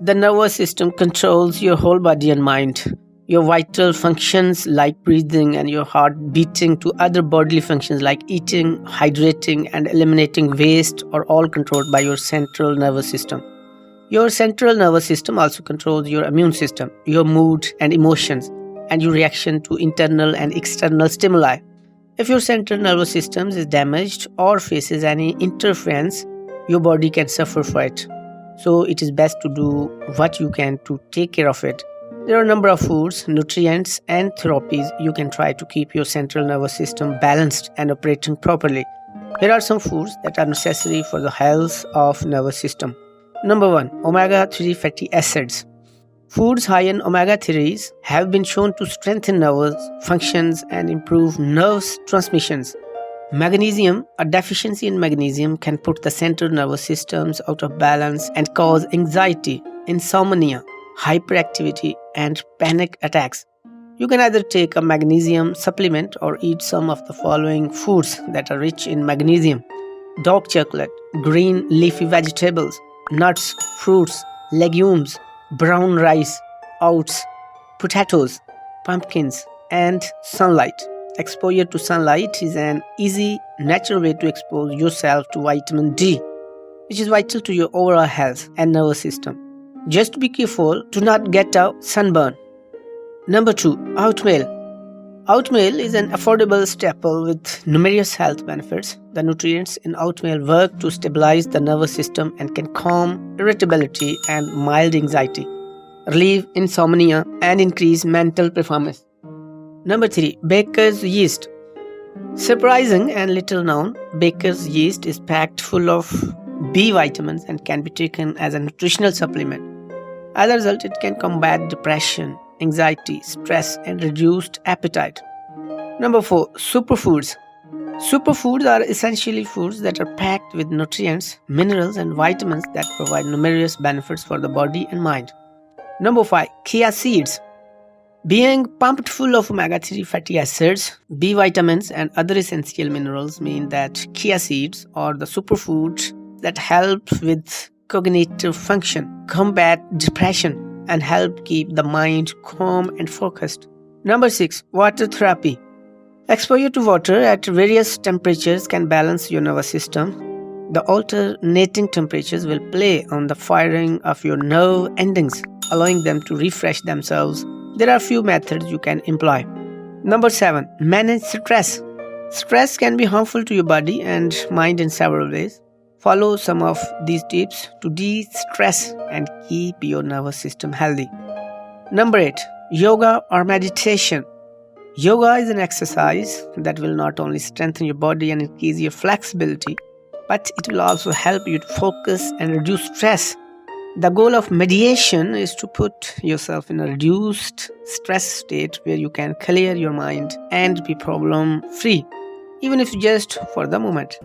The nervous system controls your whole body and mind. Your vital functions like breathing and your heart beating to other bodily functions like eating, hydrating, and eliminating waste are all controlled by your central nervous system. Your central nervous system also controls your immune system, your mood and emotions, and your reaction to internal and external stimuli. If your central nervous system is damaged or faces any interference, your body can suffer for it. So it is best to do what you can to take care of it. There are a number of foods, nutrients, and therapies you can try to keep your central nervous system balanced and operating properly. Here are some foods that are necessary for the health of nervous system. Number 1. Omega-3 fatty acids. Foods high in omega-3s have been shown to strengthen nervous functions and improve nerves transmissions. Magnesium, a deficiency in magnesium can put the central nervous systems out of balance and cause anxiety, insomnia, hyperactivity, and panic attacks. You can either take a magnesium supplement or eat some of the following foods that are rich in magnesium: dark chocolate, green leafy vegetables, nuts, fruits, legumes, brown rice, oats, potatoes, pumpkins, and sunlight. Exposure to sunlight is an easy, natural way to expose yourself to vitamin D, which is vital to your overall health and nervous system. Just be careful to not get a sunburn. Number 2. Oatmeal. Oatmeal is an affordable staple with numerous health benefits. The nutrients in oatmeal work to stabilize the nervous system and can calm irritability and mild anxiety, relieve insomnia, and increase mental performance. Number 3. Baker's yeast. Surprising and little known, baker's yeast is packed full of B vitamins and can be taken as a nutritional supplement. As a result, it can combat depression, anxiety, stress, and reduced appetite. Number 4. Superfoods. Superfoods are essentially foods that are packed with nutrients, minerals, and vitamins that provide numerous benefits for the body and mind. Number 5. Chia Seeds. Being pumped full of omega-3 fatty acids, B vitamins, and other essential minerals mean that chia seeds are the superfoods that help with cognitive function, combat depression, and help keep the mind calm and focused. Number 6. Water therapy. Exposure to water at various temperatures can balance your nervous system. The alternating temperatures will play on the firing of your nerve endings, allowing them to refresh themselves. There are a few methods you can employ. Number 7. Manage stress. Stress can be harmful to your body and mind in several ways. Follow some of these tips to de-stress and keep your nervous system healthy. Number 8. Yoga or meditation. Yoga is an exercise that will not only strengthen your body and increase your flexibility, but it will also help you to focus and reduce stress. The goal of mediation is to put yourself in a reduced stress state where you can clear your mind and be problem-free, even if just for the moment.